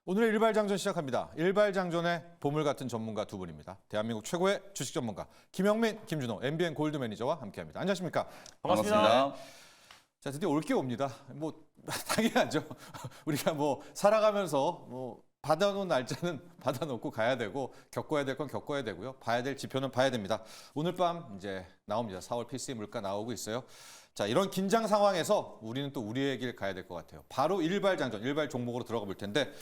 오늘의 일발장전 시작합니다. 일발장전의 보물 같은 전문가 두 분입니다. 대한민국 최고의 주식 전문가 김영민, 김준호, MBN 골드 매니저와 함께합니다. 안녕하십니까? 반갑습니다. 자, 드디어 올 게 옵니다. 뭐 당연하죠. 우리가 뭐 살아가면서 뭐 받아놓은 날짜는 받아놓고 가야 되고 겪어야 될 건 겪어야 되고요. 봐야 될 지표는 봐야 됩니다. 오늘 밤 이제 나옵니다. 4월 PCE 물가 나오고 있어요. 자, 이런 긴장 상황에서 우리는 또 우리의 길 가야 될 것 같아요. 바로 일발장전, 일발 종목으로 들어가 볼 텐데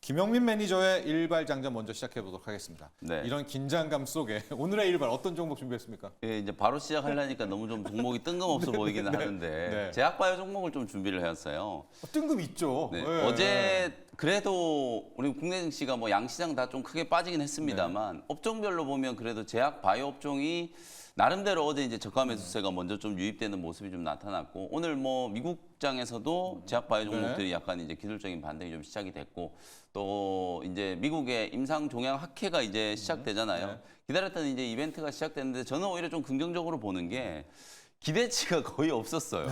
김영민 매니저의 일발장전 먼저 시작해 보도록 하겠습니다. 네. 이런 긴장감 속에 오늘의 일발 어떤 종목 준비했습니까? 예, 이제 바로 시작하려니까 너무 좀 종목이 뜬금없어 보이기는 하는데 네. 제약바이오 종목을 좀 준비를 해왔어요. 뜬금 있죠. 네. 네. 어제 그래도 우리 국내 증시가 뭐 양시장 다 좀 크게 빠지긴 했습니다만 업종별로 보면 그래도 제약바이오 업종이 나름대로 어제 이제 저가 매수세가 먼저 좀 유입되는 모습이 좀 나타났고 오늘 뭐 미국장에서도 제약바이오 종목들이 약간 이제 기술적인 반등이 좀 시작이 됐고 또 이제 미국의 임상 종양 학회가 이제 시작되잖아요. 네. 기다렸던 이제 이벤트가 시작됐는데 저는 오히려 좀 긍정적으로 보는 게 기대치가 거의 없었어요.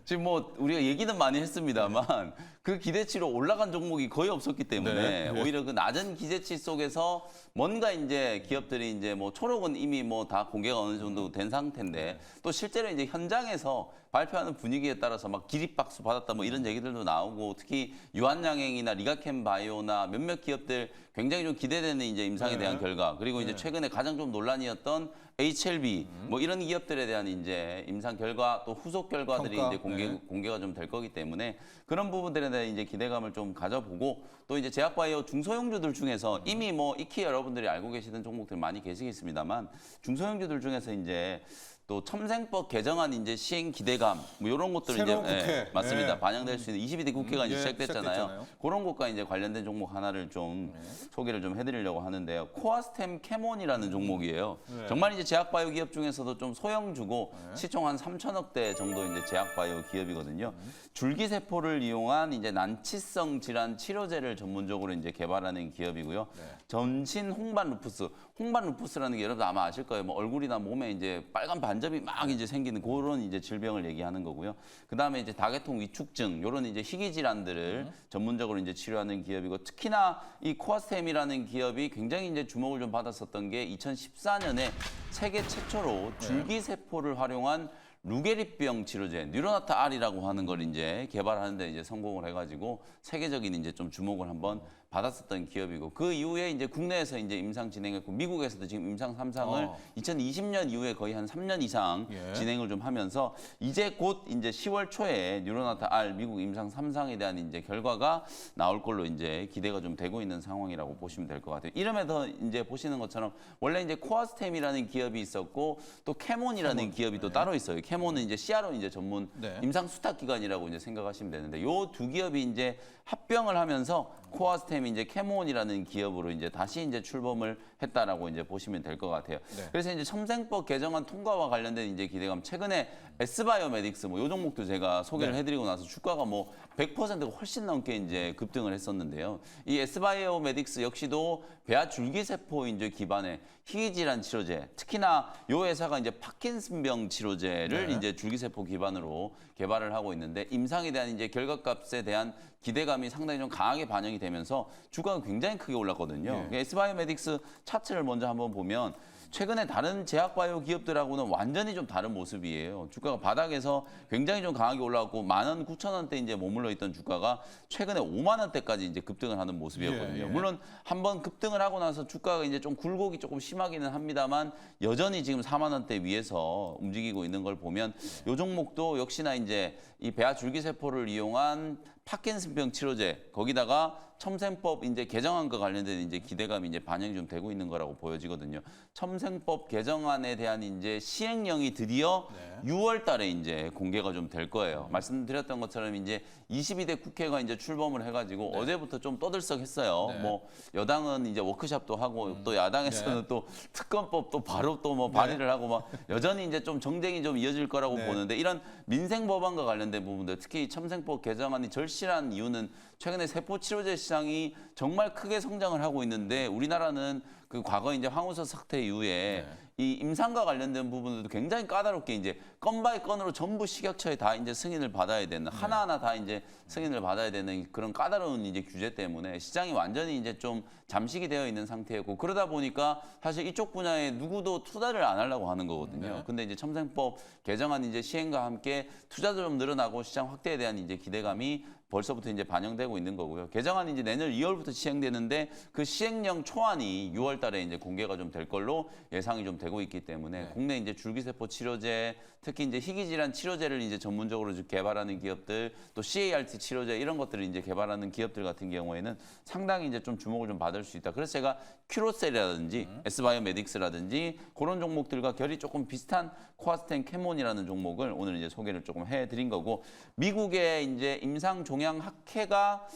지금 뭐 우리가 얘기는 많이 했습니다만 그 기대치로 올라간 종목이 거의 없었기 때문에 네. 오히려 그 낮은 기대치 속에서 뭔가 이제 기업들이 이제 뭐 초록은 이미 뭐 다 공개가 어느 정도 된 상태인데 또 실제로 이제 현장에서 발표하는 분위기에 따라서 막 기립박수 받았다 뭐 이런 얘기들도 나오고 특히 유한양행이나 리가캠 바이오나 몇몇 기업들 굉장히 좀 기대되는 이제 임상에 대한 결과 그리고 이제 최근에 가장 좀 논란이었던 HLB 뭐 이런 기업들에 대한 이제 임상 결과 또 후속 결과들이 평가. 이제 공개가 좀 될 거기 때문에 그런 부분들에 대한 이제 기대감을 좀 가져보고 또 이제 제약바이오 중소형주들 중에서 이미 뭐 익히 여러분들이 알고 계시던 종목들 많이 계시겠습니다만 중소형주들 중에서 이제 또 첨생법 개정안 이제 시행 기대감 뭐 이런 것들을 이제 새로운 국회. 맞습니다. 네. 반영될 수 있는 22대 국회가 이제 시작됐잖아요. 시작됐잖아요. 그런 것과 이제 관련된 종목 하나를 좀 소개를 좀 해드리려고 하는데요. 코아스템 캐몬이라는 종목이에요. 정말 이제 제약바이오 기업 중에서도 좀 소형주고 시총 한 3천억대 정도 이제 제약바이오 기업이거든요. 줄기세포를 이용한 이제 난치성 질환 치료제를 전문적으로 이제 개발하는 기업이고요. 전신 홍반 루푸스, 홍반 루푸스라는 게 여러분 아마 아실 거예요. 뭐 얼굴이나 몸에 이제 빨간 반점이 막 이제 생기는 그런 이제 질병을 얘기하는 거고요. 그 다음에 이제 다계통 위축증 이런 이제 희귀 질환들을 전문적으로 이제 치료하는 기업이고 특히나 이 코아스템이라는 기업이 굉장히 이제 주목을 좀 받았었던 게 2014년에 세계 최초로 줄기세포를 활용한 루게리병 치료제 뉴로나타 R이라고 하는 걸 이제 개발하는데 이제 성공을 해가지고 세계적인 이제 좀 주목을 한번 받았었던 기업이고 그 이후에 이제 국내에서 이제 임상 진행했고 미국에서도 지금 임상 3상을 2020년 이후에 거의 한 3년 이상 진행을 좀 하면서 이제 곧 이제 10월 초에 뉴로나타 R 미국 임상 3상에 대한 이제 결과가 나올 걸로 이제 기대가 좀 되고 있는 상황이라고 보시면 될 것 같아요. 이름에서 이제 보시는 것처럼 원래 이제 코아스템이라는 기업이 있었고 또 캐몬이라는 기업이 또 따로 있어요. 캐몬은 이제 CRO 이제 전문 임상 수탁 기관이라고 이제 생각하시면 되는데 요 두 기업이 이제 합병을 하면서 코아스템이 이제 캐몬이라는 기업으로 이제 다시 이제 출범을 했다라고 이제 보시면 될 것 같아요. 그래서 이제 첨생법 개정안 통과와 관련된 이제 기대감 최근에 S바이오메딕스 뭐 요 종목도 제가 소개를 해드리고 나서 주가가 뭐 100%가 훨씬 넘게 이제 급등을 했었는데요. 이 S바이오메딕스 역시도 배아 줄기세포 이제 기반의 희귀질환 치료제, 특히나 요 회사가 이제 파킨슨병 치료제를 이제 줄기세포 기반으로 개발을 하고 있는데 임상에 대한 이제 결과값에 대한 기대감이 상당히 좀 강하게 반영이 되면서 주가가 굉장히 크게 올랐거든요. S바이오메딕스 차트를 먼저 한번 보면 최근에 다른 제약바이오 기업들하고는 완전히 좀 다른 모습이에요. 주가가 바닥에서 굉장히 좀 강하게 올라왔고 19,000원대 이제 머물러 있던 주가가 최근에 5만 원대까지 이제 급등을 하는 모습이었거든요. 물론 한번 급등을 하고 나서 주가가 이제 좀 굴곡이 조금 심하기는 합니다만 여전히 지금 4만 원대 위에서 움직이고 있는 걸 보면 이 종목도 역시나 이제 이 배아 줄기세포를 이용한 파킨슨병 치료제 거기다가 첨생법 이제 개정안과 관련된 이제 기대감이 이제 반영이 좀 되고 있는 거라고 보여지거든요. 첨생법 개정안에 대한 이제 시행령이 드디어 6월 달에 이제 공개가 좀 될 거예요. 말씀드렸던 것처럼 이제 22대 국회가 이제 출범을 해가지고 어제부터 좀 떠들썩했어요. 뭐 여당은 이제 워크숍도 하고 또 야당에서는 또 특검법 또 바로 또 뭐 발의를 하고 막 여전히 이제 좀 정쟁이 좀 이어질 거라고 보는데 이런 민생 법안과 관련된 부분들 특히 첨생법 개정안이 절실한 이유는 최근에 세포 치료제 시장이 정말 크게 성장을 하고 있는데 우리나라는 그 그 과거 이제 황우석 사태 이후에 네. 이 임상과 관련된 부분들도 굉장히 까다롭게 이제 건 바이 건으로 전부 식약처에 다 이제 승인을 받아야 되는 하나하나 다 이제 승인을 받아야 되는 그런 까다로운 이제 규제 때문에 시장이 완전히 이제 좀 잠식이 되어 있는 상태였고 그러다 보니까 사실 이쪽 분야에 누구도 투자를 안 하려고 하는 거거든요. 네. 근데 이제 첨생법 개정안 이제 시행과 함께 투자도 좀 늘어나고 시장 확대에 대한 이제 기대감이 벌써부터 이제 반영되고 있는 거고요. 개정안이 이제 내년 2월부터 시행되는데 그 시행령 초안이 6월 달에 이제 공개가 좀 될 걸로 예상이 좀 되고 있기 때문에 네. 국내 이제 줄기세포 치료제, 특히 이제 희귀질환 치료제를 이제 전문적으로 개발하는 기업들, 또 CART 치료제 이런 것들을 이제 개발하는 기업들 같은 경우에는 상당히 이제 좀 주목을 좀 받을 수 있다. 그래서 제가 큐로셀이라든지 S바이오메딕스라든지 그런 종목들과 결이 조금 비슷한 코아스텐 캐몬이라는 종목을 오늘 이제 소개를 조금 해드린 거고 미국의 이제 임상 종양 학회가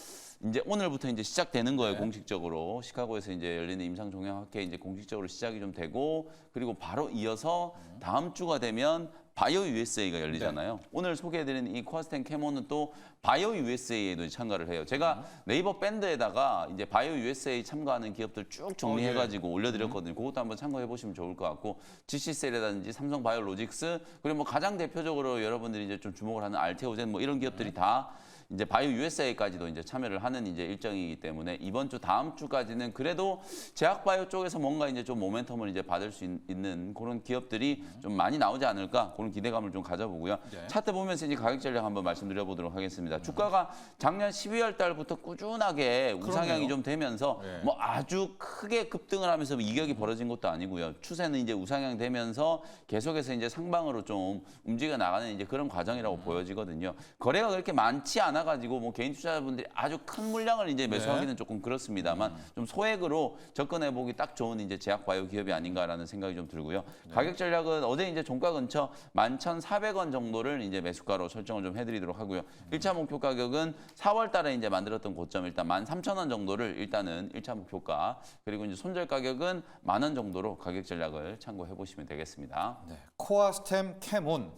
이제 오늘부터 이제 시작되는 거예요. 네. 공식적으로 시카고에서 이제 열리는 임상 종양 학회 이제 공식적으로 시작이 좀 되고 그리고 바로 이어서 다음 주가 되면 바이오 USA가 열리잖아요. 오늘 소개해드린 이 코아스텐 캐몬은 또 바이오 USA에도 참가를 해요. 제가 네이버 밴드에다가 이제 바이오 USA 참가하는 기업들 쭉 정리해가지고 올려드렸거든요. 그것도 한번 참고해 보시면 좋을 것 같고 GC셀이라든지 삼성 바이오로직스 그리고 뭐 가장 대표적으로 여러분들이 이제 좀 주목을 하는 알테오젠 뭐 이런 기업들이 다 이제 바이오 USA까지도 이제 참여를 하는 이제 일정이기 때문에 이번 주 다음 주까지는 그래도 제약 바이오 쪽에서 뭔가 이제 좀 모멘텀을 이제 받을 수 있는 그런 기업들이 좀 많이 나오지 않을까 그런 기대감을 좀 가져보고요. 네. 차트 보면서 이제 가격 전략 한번 말씀드려 보도록 하겠습니다. 주가가 작년 12월 달부터 꾸준하게 우상향이 좀 되면서 네. 뭐 아주 크게 급등을 하면서 이격이 벌어진 것도 아니고요. 추세는 이제 우상향 되면서 계속해서 이제 상방으로 좀 움직여 나가는 이제 그런 과정이라고 보여지거든요. 거래가 그렇게 많지 않아 가지고 뭐 개인 투자자분들이 아주 큰 물량을 이제 매수하기는 조금 그렇습니다만 좀 소액으로 접근해 보기 딱 좋은 이제 제약 바이오 기업이 아닌가라는 생각이 좀 들고요. 가격 전략은 어제 이제 종가 근처 11,400원 정도를 이제 매수가로 설정을 좀 해드리도록 하고요. 1차 목표 가격은 4월 달에 이제 만들었던 고점 일단 13,000원 정도를 일단은 1차 목표가 그리고 이제 손절 가격은 10,000원 정도로 가격 전략을 참고해 보시면 되겠습니다. 네. 코아스템 캐몬.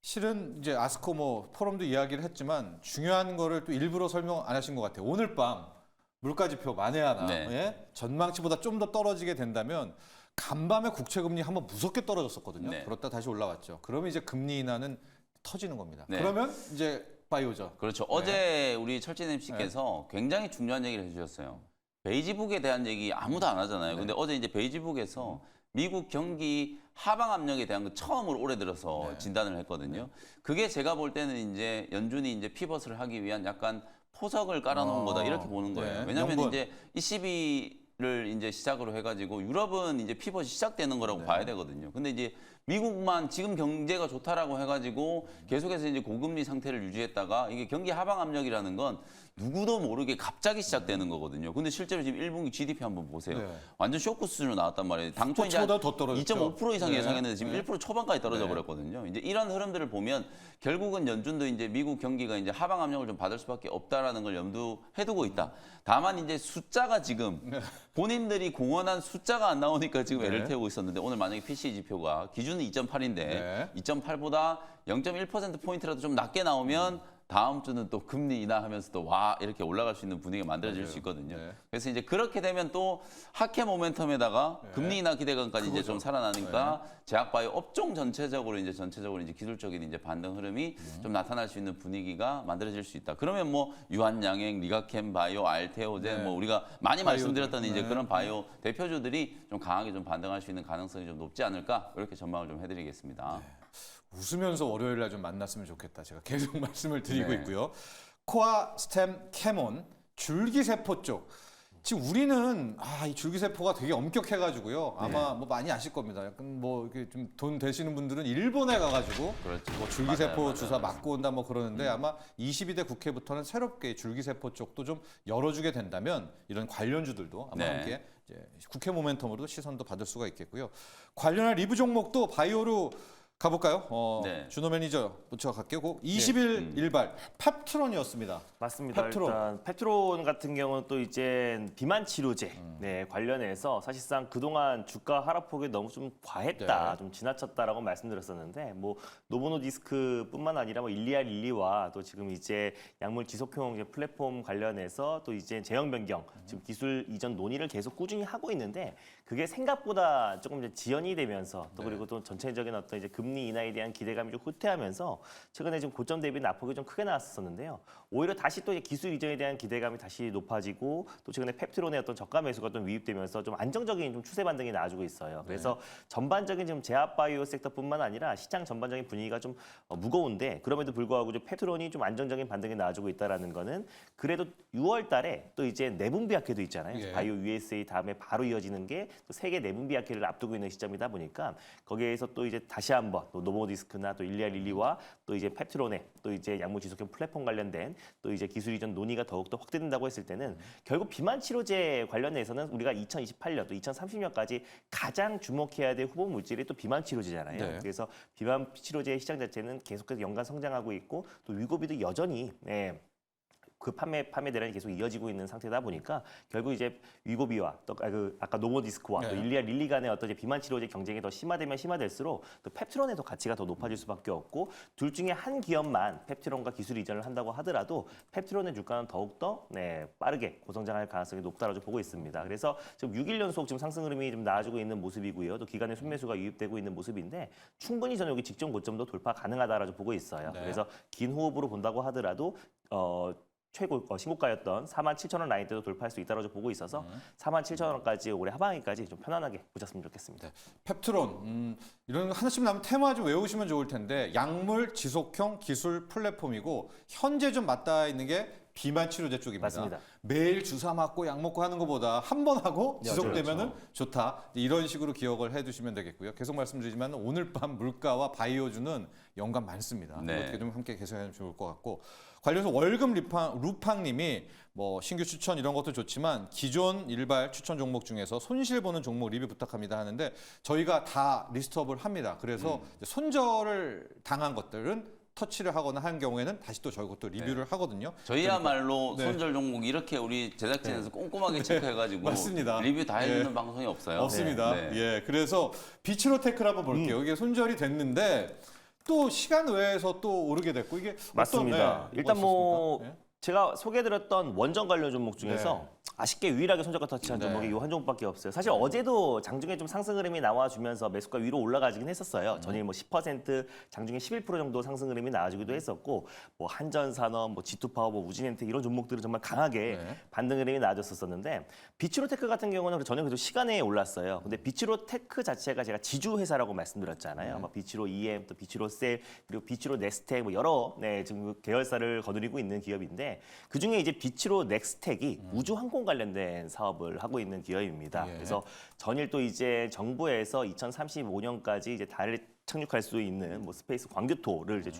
실은 이제 아스코 뭐 포럼도 이야기를 했지만 중요한 거를 또 일부러 설명 안 하신 것 같아요. 오늘 밤 물가지표 만에 하나 네. 예? 전망치보다 좀 더 떨어지게 된다면 간밤에 국채금리 한번 무섭게 떨어졌었거든요. 네. 그렇다 다시 올라왔죠. 그러면 이제 금리 인하는 터지는 겁니다. 네. 그러면 이제 바이오죠. 그렇죠. 어제 우리 철진 MC께서 굉장히 중요한 얘기를 해주셨어요. 베이지북에 대한 얘기 아무도 안 하잖아요. 근데 어제 이제 베이지북에서 미국 경기 하방 압력에 대한 거 처음으로 올해 들어서 진단을 했거든요. 그게 제가 볼 때는 이제 연준이 이제 피벗을 하기 위한 약간 포석을 깔아놓은 거다 이렇게 보는 거예요. 네. 왜냐하면 명분. 이제 ECB를 이제 시작으로 해가지고 유럽은 이제 피벗이 시작되는 거라고 봐야 되거든요. 근데 이제 미국만 지금 경제가 좋다라고 해가지고 계속해서 이제 고금리 상태를 유지했다가 이게 경기 하방 압력이라는 건 누구도 모르게 갑자기 시작되는 거거든요. 근데 실제로 지금 1분기 GDP 한번 보세요. 네. 완전 쇼크 수준으로 나왔단 말이에요. 당초 이제 스포츠보다 더 떨어졌죠. 2.5% 이상 네. 예상했는데 지금 네. 1% 초반까지 떨어져 버렸거든요. 이제 이런 흐름들을 보면 결국은 연준도 이제 미국 경기가 이제 하방 압력을 좀 받을 수밖에 없다라는 걸 염두해 두고 있다. 다만 이제 숫자가 지금 본인들이 공언한 숫자가 안 나오니까 지금 애를 네. 태우고 있었는데 오늘 만약에 PCE 지표가 기준은 2.8인데 네. 2.8보다 0.1%포인트라도 좀 낮게 나오면 다음 주는 또 금리 인하하면서 또 와 이렇게 올라갈 수 있는 분위기가 만들어질 수 있거든요. 네. 그래서 이제 그렇게 되면 또 학회 모멘텀에다가 금리 인하 기대감까지 이제 좀 살아나니까 제약바이오 업종 전체적으로 이제 기술적인 이제 반등 흐름이 좀 나타날 수 있는 분위기가 만들어질 수 있다. 그러면 뭐 유한양행, 리가캠 바이오, 알테오젠 네. 뭐 우리가 많이 말씀드렸던 이제 네. 그런 바이오 대표주들이 좀 강하게 좀 반등할 수 있는 가능성이 좀 높지 않을까 이렇게 전망을 좀 해드리겠습니다. 웃으면서 월요일 날 좀 만났으면 좋겠다. 제가 계속 말씀을 드리고 네. 있고요. 코아 스템 캐몬 줄기세포 쪽. 지금 우리는 이 줄기세포가 되게 엄격해가지고요. 아마 뭐 많이 아실 겁니다. 약간 뭐 이렇게 좀 돈 되시는 분들은 일본에 가가지고 그렇죠. 뭐 줄기세포 맞아요, 주사 맞아요. 맞고 온다 뭐 그러는데 아마 22대 국회부터는 새롭게 줄기세포 쪽도 좀 열어주게 된다면 이런 관련주들도 아마 네. 함께 이제 국회 모멘텀으로도 시선도 받을 수가 있겠고요. 관련한 리뷰 종목도 바이오로 가볼까요? 네. 준호 매니저부터 갈게요. 20일 일발 펩트론이었습니다. 맞습니다. 펩트론. 일단 펩트론 같은 경우는 또 이제 비만 치료제 관련해서 사실상 그동안 주가 하락폭이 너무 좀 과했다, 네. 좀 지나쳤다라고 말씀드렸었는데 뭐 노보노디스크뿐만 아니라 뭐 일리알 릴리와 또 지금 이제 약물 지속형 이제 플랫폼 관련해서 또 이제 제형 변경 지금 기술 이전 논의를 계속 꾸준히 하고 있는데 그게 생각보다 조금 이제 지연이 되면서 또 네. 그리고 또 전체적인 어떤 이제 금리 인하에 대한 기대감이 좀 후퇴하면서 최근에 지금 고점 대비 낙폭이 좀 크게 나왔었는데요. 오히려 다시 또 이제 기술 이전에 대한 기대감이 다시 높아지고 또 최근에 펩트론의 어떤 저가 매수가 좀 유입되면서 좀 안정적인 좀 추세 반등이 나와주고 있어요. 그래서 전반적인 지금 제약바이오 섹터뿐만 아니라 시장 전반적인 분위기가 좀 무거운데 그럼에도 불구하고 좀 펩트론이 좀 안정적인 반등이 나와주고 있다라는 거는 그래도 6월달에 또 이제 내분비학회도 있잖아요. 예. 바이오 USA 다음에 바로 이어지는 게 또 세계 내분비학회를 앞두고 있는 시점이다 보니까 거기에서 또 이제 다시 한번 또 노보디스크나 또 일리아 릴리와 또 이제 펩트론의 또 이제 약물 지속형 플랫폼 관련된 또 이제 기술 이전 논의가 더욱더 확대된다고 했을 때는 결국 비만 치료제 관련해서는 우리가 2028년 또 2030년까지 가장 주목해야 될 후보 물질이 또 비만 치료제잖아요. 네. 그래서 비만 치료제 시장 자체는 계속해서 연간 성장하고 있고 또 위고비도 여전히 그 판매 대란이 계속 이어지고 있는 상태다 보니까 결국 이제 위고비와 또 아까 노보디스크와 또 네. 일리아 릴리 간의 어떤 이제 비만 치료제 경쟁이 더 심화되면 심화될수록 또 펩트론의 더 가치가 더 높아질 수밖에 없고 둘 중에 한 기업만 펩트론과 기술 이전을 한다고 하더라도 펩트론의 주가는 더욱더 빠르게 고성장할 가능성이 높다라고 보고 있습니다. 그래서 지금 6일 연속 지금 상승 흐름이 좀 나아지고 있는 모습이고요. 또 기간의 순매수가 유입되고 있는 모습인데 충분히 저는 여기 직전 고점도 돌파 가능하다라고 보고 있어요. 네. 그래서 긴 호흡으로 본다고 하더라도 최고 신고가였던 47,000원 라인 때도 돌파할 수 있다고 보고 있어서 47,000원까지 올해 하반기까지 좀 편안하게 보셨으면 좋겠습니다. 펩트론 이런 거 하나씩 나면 테마 좀 외우시면 좋을 텐데 약물 지속형 기술 플랫폼이고 현재 좀 맞닿아 있는 게 비만 치료제 쪽입니다. 맞습니다. 매일 주사 맞고 약 먹고 하는 것보다 한 번 하고 지속되면은 그렇죠. 좋다. 이런 식으로 기억을 해두시면 되겠고요. 계속 말씀드리지만 오늘 밤 물가와 바이오주는 연관 많습니다. 네. 어떻게 좀 함께 개선하면 좋을 것 같고 관련해서 월급 루팡님이 뭐 신규 추천 이런 것도 좋지만 기존 일발 추천 종목 중에서 손실 보는 종목 리뷰 부탁합니다 하는데 저희가 다 리스트업을 합니다. 그래서 이제 손절을 당한 것들은 터치를 하거나 한 경우에는 다시 또 저희 것도 리뷰를 하거든요. 저희야말로 네. 손절 종목 이렇게 우리 제작진에서 꼼꼼하게 체크해가지고 맞습니다. 리뷰 다 네. 해주는 방송이 없어요. 없습니다. 네. 예, 그래서 비치로테크를 한번 볼게요. 이게 손절이 됐는데 또 시간 외에서 또 오르게 됐고 이게 맞습니다. 어떤, 일단 뭐가 뭐 있었습니까? 예? 제가 소개해드렸던 원전 관련 종목 중에서 아쉽게 유일하게 손절가 터치한 네. 종목이 이 한 종목밖에 없어요. 사실 어제도 장중에 좀 상승 흐름이 나와주면서 매수가 위로 올라가지긴 했었어요. 전일 뭐 10%, 장중에 11% 정도 상승 흐름이 나와주기도 했었고 뭐 한전산업, 뭐 G2파워, 뭐 우진엔텍 이런 종목들은 정말 강하게 네. 반등 흐름이 나와줬었는데 비치로테크 같은 경우는 전혀 그래도 시간에 올랐어요. 근데 비치로테크 자체가 제가 지주 회사라고 말씀드렸잖아요. 뭐 비치로 EM, 또 비치로 셀, 그리고 비치로 네스텍 뭐 여러 지금 계열사를 거느리고 있는 기업인데 그 중에 이제 비치로 넥스텍이 우주 항공 관련된 사업을 하고 있는 기업입니다. 예. 그래서 전일 또 이제 정부에서 2035년까지 이제 달에 착륙할 수 있는 뭐 스페이스 광교토를 이제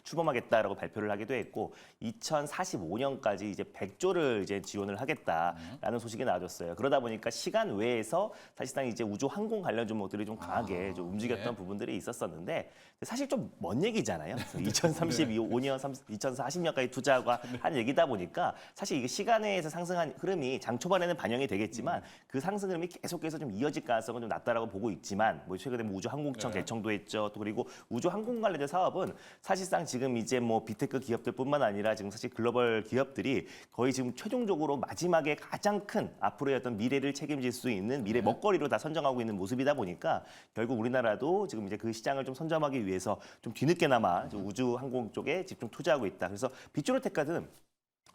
출범하겠다라고 발표를 하기도 했고 2045년까지 이제 100조를 이제 지원을 하겠다라는 소식이 나왔어요. 그러다 보니까 시간 외에서 사실상 이제 우주 항공 관련 종목들이 좀 강하게 좀 움직였던 부분들이 있었었는데 사실 좀 먼 얘기잖아요. 2035년, 2040년까지 투자하고 한 얘기다 보니까 사실 이게 시간 외에서 상승한 흐름이 장 초반에는 반영이 되겠지만 그 상승 흐름이 계속해서 좀 이어질 가능성은 좀 낮다라고 보고 있지만 뭐 최근에 뭐 우주 항공청 개청도 했죠. 또 그리고 우주 항공 관련된 사업은 사실상 지금 이제 뭐 비테크 기업들뿐만 아니라 지금 사실 글로벌 기업들이 거의 지금 최종적으로 마지막에 가장 큰 앞으로의 어떤 미래를 책임질 수 있는 미래 먹거리로 다 선정하고 있는 모습이다 보니까 결국 우리나라도 지금 이제 그 시장을 좀 선점하기 위해서 좀 뒤늦게나마 좀 우주 항공 쪽에 집중 투자하고 있다. 그래서 비추로테크는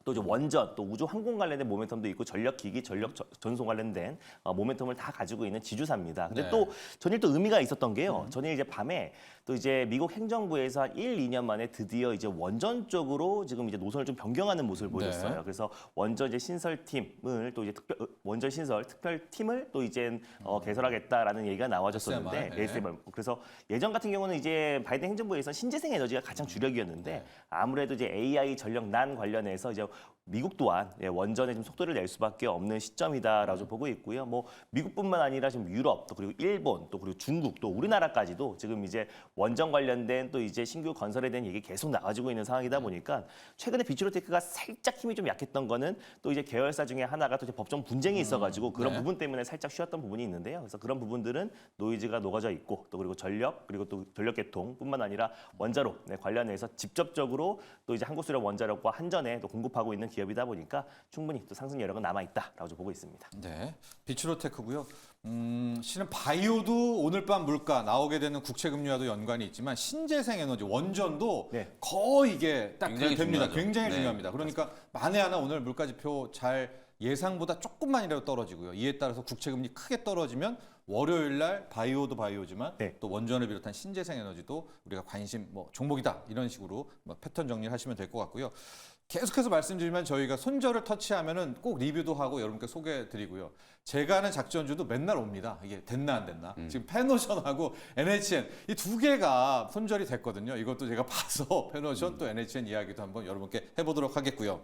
또 이제 원전, 또 우주 항공 관련된 모멘텀도 있고 전력기기, 전송 관련된 모멘텀을 다 가지고 있는 지주사입니다. 근데 네. 또 전일 또 의미가 있었던 게요. 전일 이제 밤에 또 이제 미국 행정부에서 한 1, 2년 만에 드디어 이제 원전 쪽으로 지금 이제 노선을 좀 변경하는 모습을 보였어요. 네. 그래서 원전 이제 신설팀을 또 이제 원전 신설 특별팀을 또 이제 개설하겠다라는 얘기가 나와줬었는데 SMR, 네. SMR. 그래서 예전 같은 경우는 이제 바이든 행정부에서 신재생 에너지가 가장 주력이었는데 아무래도 이제 AI 전력난 관련해서 이제 미국 또한 원전에 좀 속도를 낼 수밖에 없는 시점이다라고 보고 있고요. 뭐 미국뿐만 아니라 지금 유럽 또 그리고 일본 또 그리고 중국 또 우리나라까지도 지금 이제 원전 관련된 또 이제 신규 건설에 대한 얘기 계속 나와지고 있는 상황이다 보니까 최근에 비추로테크가 살짝 힘이 좀 약했던 거는 또 이제 계열사 중에 하나가 또 이제 법정 분쟁이 있어가지고 그런 부분 때문에 살짝 쉬었던 부분이 있는데요. 그래서 그런 부분들은 노이즈가 녹아져 있고 또 그리고 전력 그리고 또 전력 개통뿐만 아니라 원자로 관련해서 직접적으로 또 이제 한국수력 원자력과 한전에 또 공급하고 있는 기업이다 보니까 충분히 또 상승 여력은 남아 있다라고 보고 있습니다. 네, 비추로테크고요. 실은 바이오도 오늘 밤 물가 나오게 되는 국채금리와도 연관이 있지만 신재생 에너지 원전도 네. 거의 이게 딱 굉장히 됩니다. 중요하죠. 굉장히 네. 중요합니다. 그러니까 만에 하나 오늘 물가지표 잘 예상보다 조금만이라도 떨어지고요. 이에 따라서 국채금리 크게 떨어지면 월요일 날 바이오도 바이오지만 네. 또 원전을 비롯한 신재생 에너지도 우리가 관심 종목이다 이런 식으로 패턴 정리를 하시면 될 것 같고요. 계속해서 말씀드리면 저희가 손절을 터치하면은 꼭 리뷰도 하고 여러분께 소개해드리고요. 제가 하는 작전주도 맨날 옵니다. 이게 됐나 안 됐나. 지금 페노션하고 NHN 이 두 개가 손절이 됐거든요. 이것도 제가 봐서 페노션 또 NHN 이야기도 한번 여러분께 해보도록 하겠고요.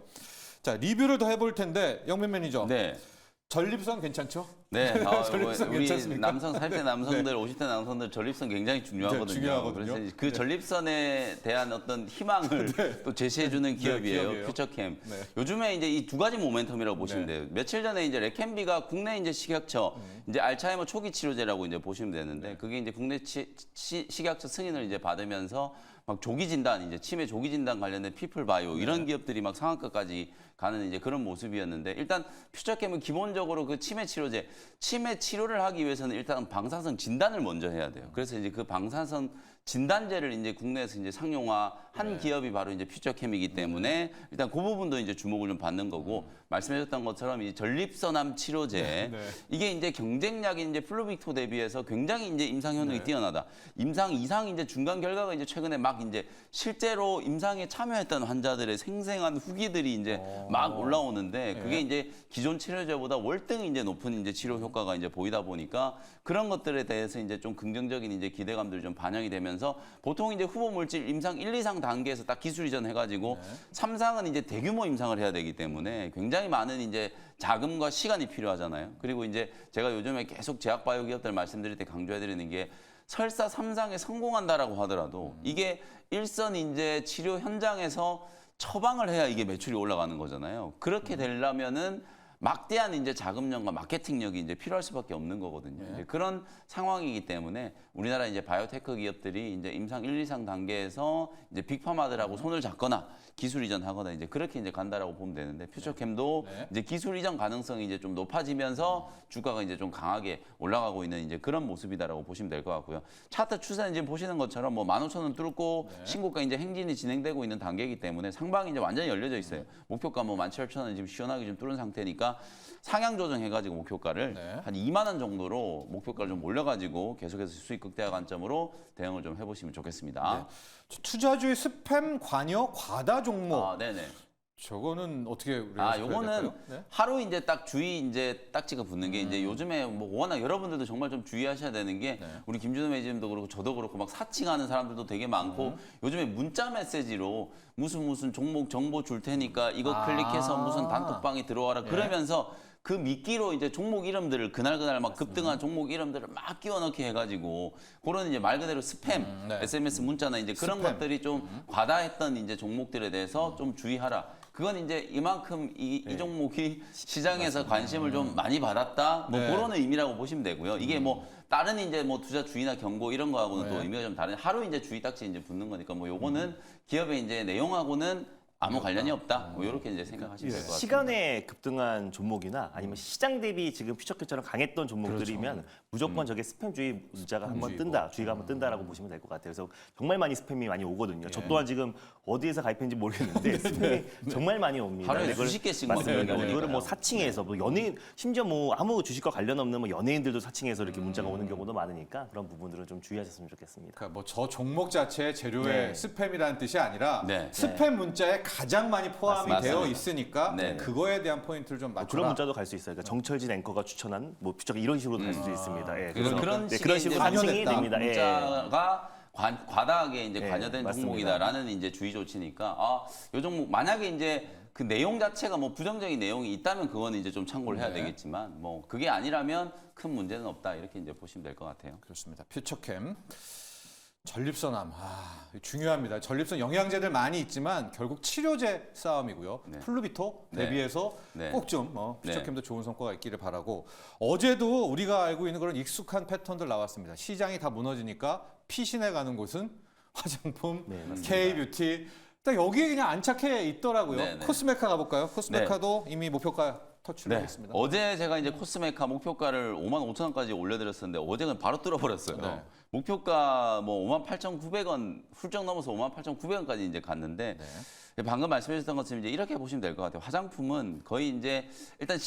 자, 리뷰를 더 해볼 텐데 영민 매니저. 네. 전립선 괜찮죠? 네, 전립선 우리 괜찮습니까? 남성 40대 남성들, 50대 남성들 전립선 굉장히 중요하거든요. 네, 중요하거든요. 그래서 그 전립선에 대한 어떤 희망을 또 제시해주는 기업이에요. 기업이에요. 퓨처캠. 네. 요즘에 이제 이 두 가지 모멘텀이라고 보시면 돼요. 며칠 전에 이제 레캠비가 국내 이제 식약처 이제 알츠하이머 초기 치료제라고 이제 보시면 되는데 그게 이제 국내 식약처 승인을 이제 받으면서 막 조기 진단, 이제 치매 조기 진단 관련된 피플 바이오 이런 기업들이 막 상한가까지 가는 이제 그런 모습이었는데 일단 퓨처캠은 기본적으로 그 치매 치료제, 치매 치료를 하기 위해서는 일단 방사선 진단을 먼저 해야 돼요. 그래서 이제 그 방사선 진단제를 이제 국내에서 이제 상용화한 기업이 바로 이제 퓨처캠이기 때문에 일단 그 부분도 이제 주목을 좀 받는 거고 말씀해줬던 것처럼 이 전립선암 치료제 이게 이제 경쟁력이 이제 플루빅토 대비해서 굉장히 이제 임상 효능이 뛰어나다. 임상 이상 이제 중간 결과가 이제 최근에 막 이제 실제로 임상에 참여했던 환자들의 생생한 후기들이 이제 막 올라오는데 그게 이제 기존 치료제보다 월등 이제 높은 이제 치료 효과가 이제 보이다 보니까 그런 것들에 대해서 이제 좀 긍정적인 이제 기대감들이 좀 반영이 되면서 보통 이제 후보 물질 임상 1, 2상 단계에서 딱 기술 이전 해가지고 3상은 이제 대규모 임상을 해야 되기 때문에 굉장히 많은 이제 자금과 시간이 필요하잖아요. 그리고 이제 제가 요즘에 계속 제약바이오 기업들 말씀드릴 때 강조해드리는 게 설사 3상에 성공한다라고 하더라도 이게 일선 이제 치료 현장에서 처방을 해야 이게 매출이 올라가는 거잖아요. 그렇게 되려면은 막대한 이제 자금력과 마케팅력이 이제 필요할 수밖에 없는 거거든요. 이제 그런 상황이기 때문에 우리나라 이제 바이오테크 기업들이 이제 임상 1, 2상 단계에서 이제 빅파마들하고 손을 잡거나 기술 이전하거나 이제 그렇게 이제 간다라고 보면 되는데 퓨처캠도 이제 기술 이전 가능성이 이제 좀 높아지면서 주가가 이제 좀 강하게 올라가고 있는 이제 그런 모습이다라고 보시면 될 것 같고요. 차트 추세는 지금 보시는 것처럼 뭐 15,000원 뚫고 신고가 이제 행진이 진행되고 있는 단계이기 때문에 상방이 이제 완전히 열려져 있어요. 목표가 뭐 17,000원 지금 시원하게 좀 뚫은 상태니까 상향 조정해가지고 목표가를 한 2만 원 정도로 목표가를 좀 올려가지고 계속해서 수익 극대화 관점으로 대응을 좀 해보시면 좋겠습니다. 투자주의 스팸 관여 과다 종목. 아, 네네. 저거는 어떻게 우리가 아, 짚어야 요거는 될까요? 네? 하루 이제 딱 주의 이제 딱지가 붙는 게 이제 요즘에 뭐 워낙 여러분들도 정말 좀 주의하셔야 되는 게 우리 김준호 매니저님도 그렇고 저도 그렇고 막 사칭하는 사람들도 되게 많고 요즘에 문자 메시지로 무슨 종목 정보 줄 테니까 이거 클릭해서 무슨 단톡방에 들어와라 그러면서 그 미끼로 이제 종목 이름들을 그날 막 급등한 종목 이름들을 막 끼워 넣기 해가지고 그런 이제 말 그대로 스팸, SMS 문자나 이제 그런 것들이 좀 과다했던 이제 종목들에 대해서 좀 주의하라. 그건 이제 이만큼 이 종목이 시장에서 관심을 좀 많이 받았다. 뭐 그런 의미라고 보시면 되고요. 이게 뭐 다른 이제 뭐 투자 주의나 경고 이런 거하고는 또 의미가 좀 다른 하루 이제 주의 딱지 이제 붙는 거니까 뭐 요거는 기업의 이제 내용하고는 아무 관련이 없다. 뭐 이렇게 이제 생각하시면 될 것 같습니다. 시간에 급등한 종목이나 아니면 시장 대비 지금 퓨처캠처럼 강했던 종목들이면 무조건 저게 스팸주의 문자가 한번 뜬다, 주의가 한번 뜬다라고 보시면 될 것 같아요. 그래서 정말 많이 스팸이 많이 오거든요. 저 또한 지금 어디에서 가입했는지 모르겠는데 스팸이 정말 많이 옵니다. 하루에 이걸- 수십 개씩 막 맞습니다. 오니까요. 이거를 뭐 사칭해서 뭐 연예인 심지어 뭐 아무 주식과 관련 없는 뭐 연예인들도 사칭해서 이렇게 문자가 오는 경우도 많으니까 그런 부분들은 좀 주의하셨으면 좋겠습니다. 그러니까 뭐 저 종목 자체의 재료에 스팸이라는 뜻이 아니라 네. 스팸 문자에 가장 많이 포함이 맞습니다. 되어 있으니까 네. 그거에 대한 포인트를 좀 맞춰라. 그런 문자도 갈 수 있어요. 그러니까 정철진 앵커가 추천한 뭐 퓨처 이런 식으로도 갈 수도 있습니다. 예, 그런 그런 식의 식으로 이제 사칭이 관여됐다. 됩니다. 예. 문자가 과다하게 이제 예, 관여된 맞습니다. 종목이다라는 이제 주의 조치니까 아, 요 종목 만약에 이제 그 내용 자체가 뭐 부정적인 내용이 있다면 그거는 이제 좀 참고를 해야 네. 되겠지만 뭐 그게 아니라면 큰 문제는 없다 이렇게 이제 보시면 될 것 같아요. 그렇습니다. 퓨처캠. 전립선암 중요합니다. 전립선 영양제들 많이 있지만 결국 치료제 싸움이고요. 네. 플루비토 네. 대비해서 네. 꼭 좀 퓨처캠도 네. 좋은 성과가 있기를 바라고 어제도 우리가 알고 있는 그런 익숙한 패턴들 나왔습니다. 시장이 다 무너지니까 피신해 가는 곳은 화장품, 네, 맞습니다. K뷰티 딱 여기에 그냥 안착해 있더라고요. 네, 네. 코스메카 가볼까요? 코스메카도 이미 목표가 터치를 했습니다. 어제 제가 이제 코스메카 목표가를 55,000원까지 올려드렸었는데 어제는 바로 뚫어버렸어요. 네. 목표가 뭐 58,900원 훌쩍 넘어서 58,900원까지 이제 갔는데 방금 말씀해주셨던 것처럼 이제 이렇게 보시면 될 것 같아요. 화장품은 거의 이제 일단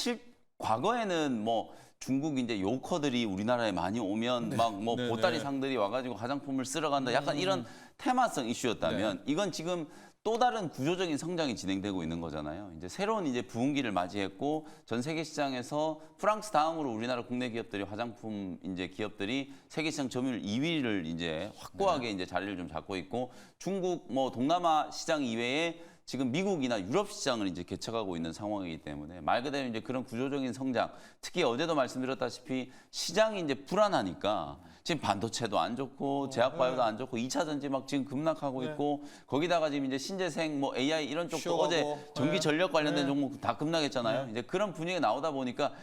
과거에는 뭐 중국 이제 요커들이 우리나라에 많이 오면 막 뭐 네, 보따리 네. 상들이 와가지고 화장품을 쓸어 간다. 약간 이런 테마성 이슈였다면 이건 지금 또 다른 구조적인 성장이 진행되고 있는 거잖아요. 이제 새로운 이제 부흥기를 맞이했고 전 세계 시장에서 프랑스 다음으로 우리나라 국내 기업들이 화장품 이제 기업들이 세계 시장 점유율 2위를 이제 확고하게 이제 자리를 좀 잡고 있고 중국 뭐 동남아 시장 이외에 지금 미국이나 유럽 시장을 이제 개척하고 있는 상황이기 때문에 말 그대로 이제 그런 구조적인 성장, 특히 어제도 말씀드렸다시피 시장이 이제 불안하니까 지금 반도체도 안 좋고 제약바이오도 안 좋고 2차 전지 막 지금 급락하고 있고 거기다가 지금 이제 신재생 뭐 AI 이런 쪽도 쉬어가고. 어제 전기 전력 관련된 네. 종목 다 급락했잖아요. 이제 그런 분위기가 나오다 보니까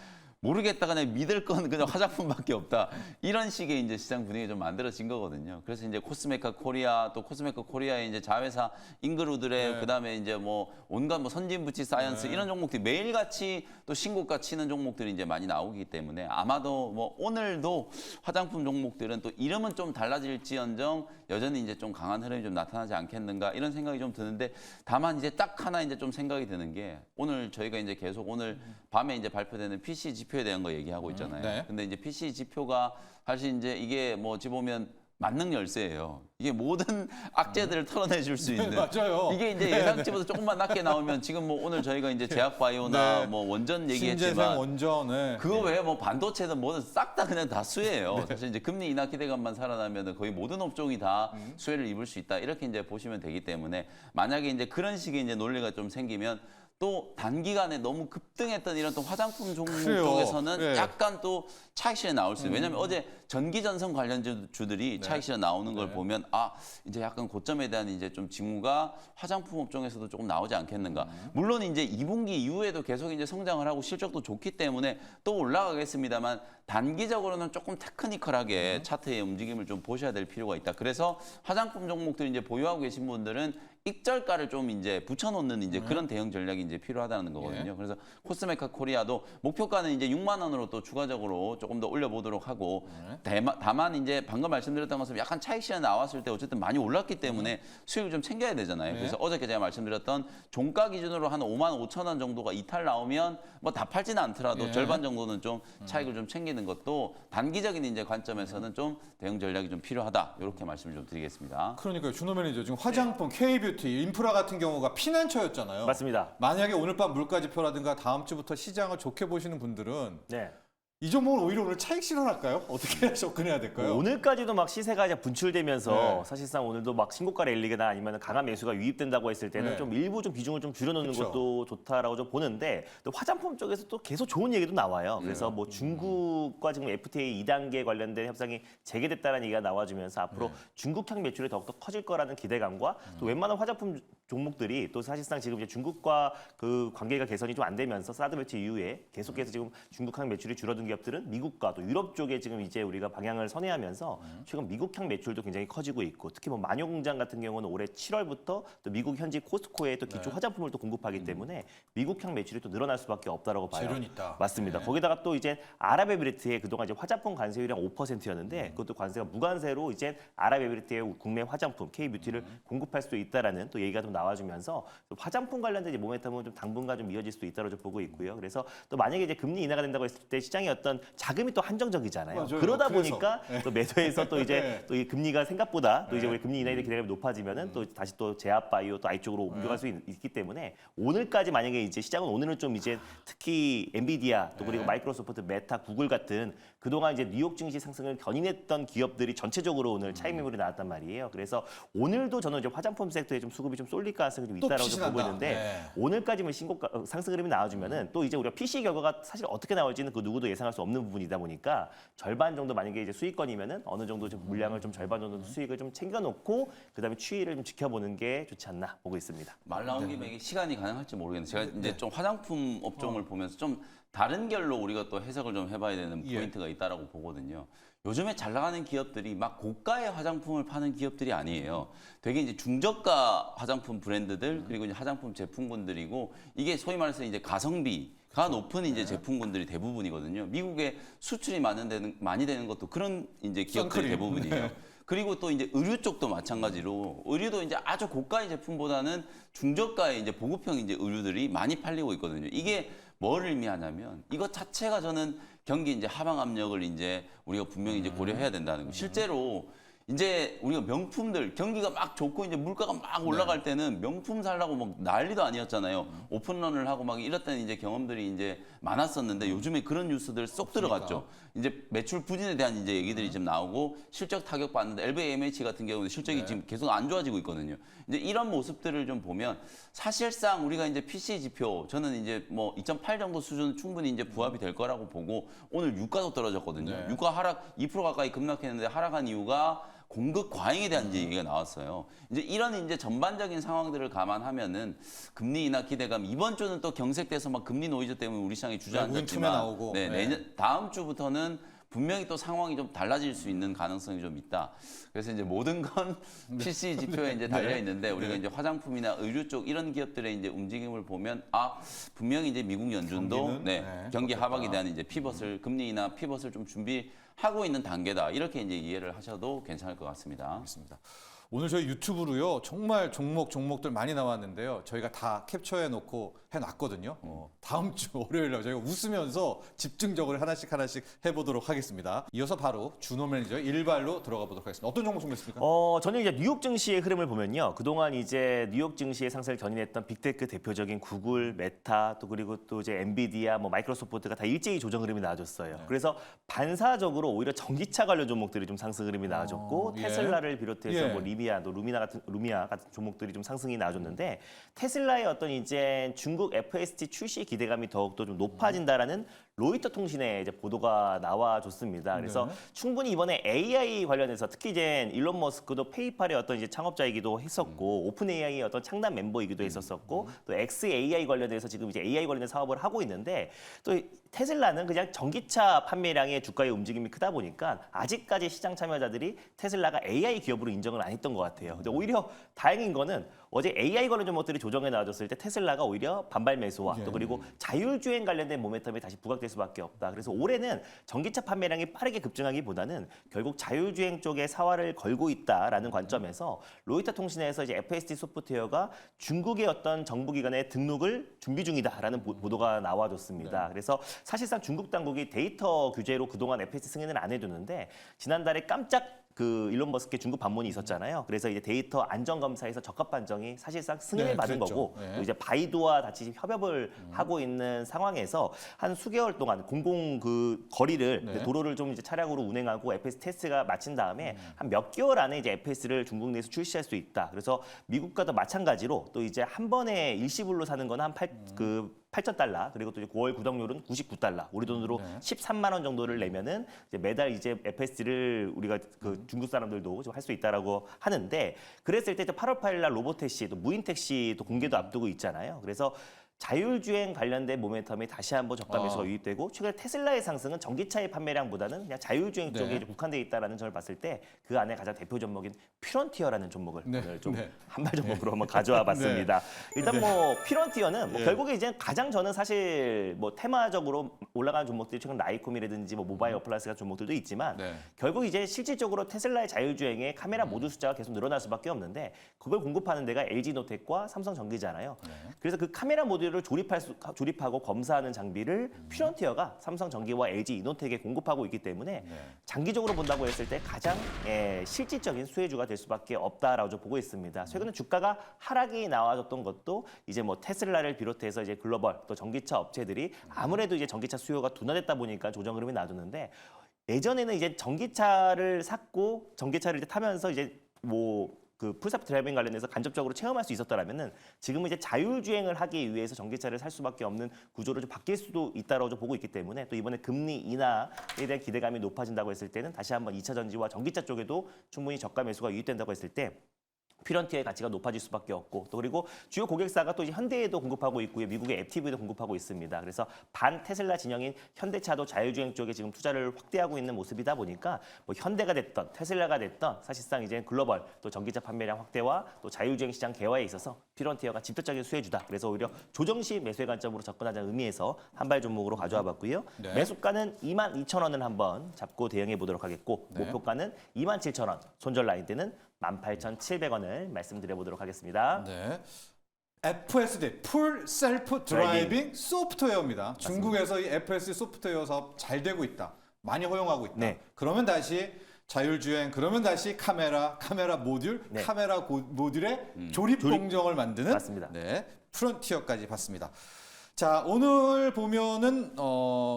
모르겠다 그냥 믿을 건 그냥 화장품밖에 없다. 이런 식의 이제 시장 분위기 좀 만들어진 거거든요. 그래서 이제 코스메카 코리아 또 코스메카 코리아의 이제 자회사 잉그루드랩 그다음에 이제 뭐 온갖 뭐 선진부치 사이언스 이런 종목들이 매일같이 또 신고가 치는 종목들이 이제 많이 나오기 때문에 아마도 뭐 오늘도 화장품 종목들은 또 이름은 좀 달라질지언정 여전히 이제 좀 강한 흐름이 좀 나타나지 않겠는가 이런 생각이 좀 드는데 다만 이제 딱 하나 이제 좀 생각이 드는 게 오늘 저희가 이제 계속 오늘 밤에 이제 발표되는 PC 지표에 대한 거 얘기하고 있잖아요. 네. 근데 이제 PC 지표가 사실 이제 이게 뭐 어찌 보면 만능 열쇠예요. 이게 모든 악재들을 털어내줄 수 있는. 맞아요. 이게 이제 예상치보다 조금만 낮게 나오면 지금 뭐 오늘 저희가 이제 제약바이오나 네. 뭐 원전 신재생 얘기했지만 원전. 네. 그거 외에 뭐 반도체든 뭐든 싹 다 그냥 다 수혜예요. 사실 이제 금리 인하 기대감만 살아나면 거의 모든 업종이 다 수혜를 입을 수 있다. 이렇게 이제 보시면 되기 때문에 만약에 이제 그런 식의 이제 논리가 좀 생기면 또 단기간에 너무 급등했던 이런 또 화장품 종목 그래요. 쪽에서는 네. 약간 또 차익 실현 나올 수 있어요. 왜냐하면 어제 전기전선 관련주들이 차익 실현 나오는 걸 보면 아 이제 약간 고점에 대한 이제 좀 징후가 화장품 업종에서도 조금 나오지 않겠는가. 물론 이제 2분기 이후에도 계속 이제 성장을 하고 실적도 좋기 때문에 또 올라가겠습니다만 단기적으로는 조금 테크니컬하게 차트의 움직임을 좀 보셔야 될 필요가 있다. 그래서 화장품 종목들 이제 보유하고 계신 분들은 익절가를 좀 이제 붙여놓는 이제 그런 대응 전략이 이제 필요하다는 거거든요. 그래서 코스메카 코리아도 목표가는 이제 6만 원으로 또 추가적으로 조금 더 올려보도록 하고 다만 이제 방금 말씀드렸던 것처럼 약간 차익 시간 나왔을 때 어쨌든 많이 올랐기 때문에 수익을 좀 챙겨야 되잖아요. 그래서 어저께 제가 말씀드렸던 종가 기준으로 한 5만 5천 원 정도가 이탈 나오면 뭐 다 팔지는 않더라도 절반 정도는 좀 차익을 좀 챙기는 것도 단기적인 이제 관점에서는 좀 대응 전략이 좀 필요하다. 이렇게 말씀을 좀 드리겠습니다. 그러니까요. 준호 매니저 지금 화장품, K뷰티, 인프라 같은 경우가 피난처였잖아요. 맞습니다. 만약에 오늘 밤 물가지표라든가 다음 주부터 시장을 좋게 보시는 분들은 네. 이 종목은 오히려 오늘 차익 실현할까요? 어떻게 접근해야 될까요? 오늘까지도 막 시세가 이제 분출되면서 네. 사실상 오늘도 막 신고가 랠리거나 아니면 강한 매수가 유입된다고 했을 때는 네. 좀 일부 좀 비중을 좀 줄여놓는 그쵸. 것도 좋다라고 좀 보는데 또 화장품 쪽에서 또 계속 좋은 얘기도 나와요. 네. 그래서 뭐 중국과 지금 FTA 2단계 관련된 협상이 재개됐다는 얘기가 나와주면서 앞으로 네. 중국향 매출이 더욱더 커질 거라는 기대감과 또 웬만한 화장품 종목들이 또 사실상 지금 이제 중국과 그 관계가 개선이 좀 안 되면서 사드 배치 이후에 계속해서 지금 중국향 매출이 줄어든 기업들은 미국과 또 유럽 쪽에 지금 이제 우리가 방향을 선회하면서 최근 미국향 매출도 굉장히 커지고 있고 특히 뭐 마녀 공장 같은 경우는 올해 7월부터 또 미국 현지 코스트코에 또 기초 화장품을 또 공급하기 때문에 미국향 매출이 또 늘어날 수밖에 없다라고 봐요. 재료는 있다. 맞습니다. 네. 거기다가 또 이제 아랍에미리트의 그동안 이제 화장품 관세율이 5%였는데 그것도 관세가 무관세로 이제 아랍에미리트의 국내 화장품 K뷰티를 공급할 수 있다라는 또 얘기가 좀 나와주면서 또 화장품 관련된 이제 모멘텀은 좀 당분간 좀 이어질 수도 있다고 좀 보고 있고요. 그래서 또 만약에 이제 금리 인하가 된다고 했을 때 시장의 어떤 자금이 또 한정적이잖아요. 맞아요. 그러다 그래서. 보니까 또 매도해서 또 이제 네. 또 이 금리가 생각보다 또 이제 우리 금리 인하에 대한 기대감이 높아지면은 또 다시 또 제약바이오 또 아이 쪽으로 옮겨갈 수 있기 때문에 오늘까지 만약에 이제 시장은 오늘은 좀 이제 특히 엔비디아 또 그리고 마이크로소프트, 메타, 구글 같은 그동안 이제 뉴욕 증시 상승을 견인했던 기업들이 전체적으로 오늘 차익 매물이 나왔단 말이에요. 그래서 오늘도 저는 이제 화장품 섹터에 좀 수급이 좀 쏠릴 뚫릴 가능성이 좀 또 있다라고 좀 보고 피신한다. 있는데 네. 오늘까지 뭐 상승 흐름이 나와주면은 또 이제 우리가 PC 결과가 사실 어떻게 나올지는 그 누구도 예상할 수 없는 부분이다 보니까 절반 정도 만약에 이제 수익권이면은 어느 정도 좀 물량을 좀 절반 정도 수익을 좀 챙겨놓고 그다음에 추이를 좀 지켜보는 게 좋지 않나 보고 있습니다. 말 나온 김에 이게 시간이 가능할지 모르겠는데 제가 이제 좀 화장품 업종을 보면서 좀 다른 결로 우리가 또 해석을 좀 해봐야 되는 예. 포인트가 있다라고 보거든요. 요즘에 잘 나가는 기업들이 막 고가의 화장품을 파는 기업들이 아니에요. 되게 이제 중저가 화장품 브랜드들 그리고 이제 화장품 제품군들이고 이게 소위 말해서 이제 가성비가 높은 이제 제품군들이 대부분이거든요. 미국에 수출이 많이 되는 것도 그런 이제 기업들이 선크림. 대부분이에요. 네. 그리고 또 이제 의류 쪽도 마찬가지로 의류도 이제 아주 고가의 제품보다는 중저가의 이제 보급형 이제 의류들이 많이 팔리고 있거든요. 이게 뭘 의미하냐면 이것 자체가 저는 경기 이제 하방 압력을 이제 우리가 분명히 이제 고려해야 된다는 거. 실제로 이제 우리가 명품들 경기가 막 좋고 이제 물가가 막 올라갈 때는 명품 살라고 막 난리도 아니었잖아요. 오픈런을 하고 막 이랬던 이제 경험들이 이제 많았었는데 요즘에 그런 뉴스들 쏙 들어갔죠. 이제 매출 부진에 대한 이제 얘기들이 지금 나오고 실적 타격 받는데 LVMH 같은 경우는 실적이 지금 계속 안 좋아지고 있거든요. 이제 이런 모습들을 좀 보면 사실상 우리가 이제 PC 지표 저는 이제 뭐 2.8 정도 수준은 충분히 이제 부합이 될 거라고 보고 오늘 유가도 떨어졌거든요. 네. 유가 하락 2% 가까이 급락했는데 하락한 이유가 공급 과잉에 대한 이제 얘기가 나왔어요. 이제 이런 이제 전반적인 상황들을 감안하면은 금리 인하 기대감 이번 주는 또 경색돼서 막 금리 노이즈 때문에 우리 시장이 외국인 투매 주저앉았지만 나오고. 네, 네. 내년 다음 주부터는 분명히 또 상황이 좀 달라질 수 있는 가능성이 좀 있다. 그래서 이제 모든 건 PC 지표에 이제 달려 있는데 우리가 이제 화장품이나 의류 쪽 이런 기업들의 이제 움직임을 보면 분명히 이제 미국 연준도 경기는, 네, 경기 그렇겠다. 하박에 대한 이제 피벗을 금리 인하 피벗을 좀 준비하고 있는 단계다. 이렇게 이제 이해를 하셔도 괜찮을 것 같습니다. 알겠습니다. 오늘 저희 유튜브로요 정말 종목들 많이 나왔는데요. 저희가 다 캡처해 놓고 해놨거든요. 다음 주 월요일날 저희가 웃으면서 집중적으로 하나씩 해보도록 하겠습니다. 이어서 바로 준호 매니저 일발로 들어가 보도록 하겠습니다. 어떤 종목 준비했습니까? 저는 이제 뉴욕 증시의 흐름을 보면요. 그동안 이제 뉴욕 증시의 상승을 견인했던 빅테크 대표적인 구글, 메타, 또 그리고 또 이제 엔비디아, 뭐 마이크로소프트가 다 일제히 조정 흐름이 나와줬어요. 그래서 반사적으로 오히려 전기차 관련 종목들이 좀 상승 흐름이 나와줬고 예. 테슬라를 비롯해서 예. 뭐 루미아 같은 종목들이 좀 상승이 나와줬는데 테슬라의 어떤 이제 중국 FSD 출시 기대감이 더욱더 좀 높아진다라는 로이터 통신의 이제 보도가 나와줬습니다. 그래서 네. 충분히 이번에 AI 관련해서 특히 이제 일론 머스크도 페이팔의 어떤 이제 창업자이기도 했었고 오픈 AI의 어떤 창단 멤버이기도 했었었고 또 XAI 관련해서 지금 이제 AI 관련된 사업을 하고 있는데 또 테슬라는 그냥 전기차 판매량의 주가의 움직임이 크다 보니까 아직까지 시장 참여자들이 테슬라가 AI 기업으로 인정을 안 했던 것 같아요. 근데 오히려 다행인 거는 어제 AI 관련 종목들이 조정에 나와줬을 때 테슬라가 오히려 반발 매수와 또 그리고 자율주행 관련된 모멘텀이 다시 부각될 수밖에 없다. 그래서 올해는 전기차 판매량이 빠르게 급증하기보다는 결국 자율주행 쪽에 사활을 걸고 있다라는 관점에서 로이터 통신에서 이제 FSD 소프트웨어가 중국의 어떤 정부기관에 등록을 준비 중이다라는 보도가 나와줬습니다. 그래서 사실상 중국 당국이 데이터 규제로 그동안 FSD 승인을 안 해두는데 지난달에 깜짝 일론 머스크의 중국 방문이 있었잖아요. 그래서 이제 데이터 안전 검사에서 적합 판정이 사실상 승인을 네, 받은 그랬죠. 거고 네. 또 이제 바이두와 같이 협업을 하고 있는 상황에서 한 수개월 동안 공공 거리를 네. 도로를 좀 이제 차량으로 운행하고 FS 테스트가 마친 다음에 한 몇 개월 안에 이제 FS를 중국 내에서 출시할 수 있다. 그래서 미국과도 마찬가지로 또 이제 한 번에 일시불로 사는 거는 한 8,000달러 그리고 또 이제 9월 구독료는 99달러 우리 돈으로 13만 원 정도를 내면은 이제 매달 이제 FSD를 우리가 중국 사람들도 좀 할 수 있다라고 하는데 그랬을 때 8월 8일 날 로보택시 또 무인 택시 또 공개도 앞두고 있잖아요. 그래서 자율주행 관련된 모멘텀이 다시 한번 저가 매수가 유입되고 최근에 테슬라의 상승은 전기차의 판매량보다는 그냥 자율주행 쪽에 네. 이제 국한되어 있다라는 점을 봤을 때 그 안에 가장 대표 종목인 피런티어라는 종목을 네. 오늘 좀 네. 한발 종목으로 한번 가져와 봤습니다. 일단 뭐 피런티어는 뭐 결국에 이제 가장 저는 사실 뭐 테마적으로 올라가는 종목들이 최근 라이콤이라든지 뭐 모바일 어플라이언스 같은 종목들도 있지만 네. 결국 이제 실질적으로 테슬라의 자율주행에 카메라 모듈 숫자가 계속 늘어날 수밖에 없는데 그걸 공급하는 데가 LG노텍과 삼성전기잖아요. 그래서 그 카메라 모듈을 조립하고 검사하는 장비를 피런티어가 삼성전기와 LG 이노텍에 공급하고 있기 때문에 장기적으로 본다고 했을 때 가장 실질적인 수혜주가 될 수밖에 없다라고 좀 보고 있습니다. 최근에 주가가 하락이 나와줬던 것도 이제 뭐 테슬라를 비롯해서 이제 글로벌 또 전기차 업체들이 아무래도 이제 전기차 수요가 둔화됐다 보니까 조정 흐름이 나왔는데 예전에는 이제 전기차를 샀고 전기차를 이제 타면서 이제 뭐 그 풀셀프 드라이빙 관련해서 간접적으로 체험할 수 있었더라면은 지금은 이제 자율주행을 하기 위해서 전기차를 살 수밖에 없는 구조로 좀 바뀔 수도 있다라고 좀 보고 있기 때문에 또 이번에 금리 인하에 대한 기대감이 높아진다고 했을 때는 다시 한번 2차 전지와 전기차 쪽에도 충분히 저가 매수가 유입된다고 했을 때 퓨런티어의 가치가 높아질 수밖에 없고 또 그리고 주요 고객사가 또 이제 현대에도 공급하고 있고요. 미국의 FTV도 공급하고 있습니다. 그래서 반 테슬라 진영인 현대차도 자율주행 쪽에 지금 투자를 확대하고 있는 모습이다 보니까 뭐 현대가 됐던 테슬라가 됐던 사실상 이제 글로벌 또 전기차 판매량 확대와 또 자율주행 시장 개화에 있어서 퓨런티어가 직접적인 수혜주다. 그래서 오히려 조정시 매수의 관점으로 접근하자는 의미에서 한발 종목으로 가져와 봤고요. 네. 매수가는 22,000원을 한번 잡고 대응해 보도록 하겠고 네. 목표가는 27,000원, 손절 라인대는 18,700원을 말씀드려보도록 하겠습니다. 네. FSD, 풀 셀프 드라이빙 소프트웨어입니다. 중국에서 이 FSD 소프트웨어 사업 잘 되고 있다. 많이 허용하고 있다. 네. 그러면 다시 자율주행, 그러면 다시 카메라 모듈, 네. 모듈의 조립 공정을 만드는 맞습니다. 네, 프론티어까지 봤습니다. 자, 오늘 보면은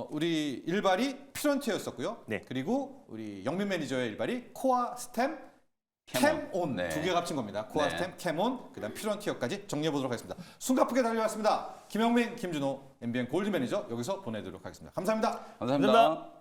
우리 일발이 프론티어였었고요. 네. 그리고 우리 영민 매니저의 일발이 코아 스템 캠온 네. 두 개 합친 겁니다. 코아 네. 스템 캠온 그다음 퓨런티어까지 정리해 보도록 하겠습니다. 숨가쁘게 달려왔습니다. 김영민, 김준호, MBN 골드 매니저 여기서 보내드리도록 하겠습니다. 감사합니다. 감사합니다. 감사합니다.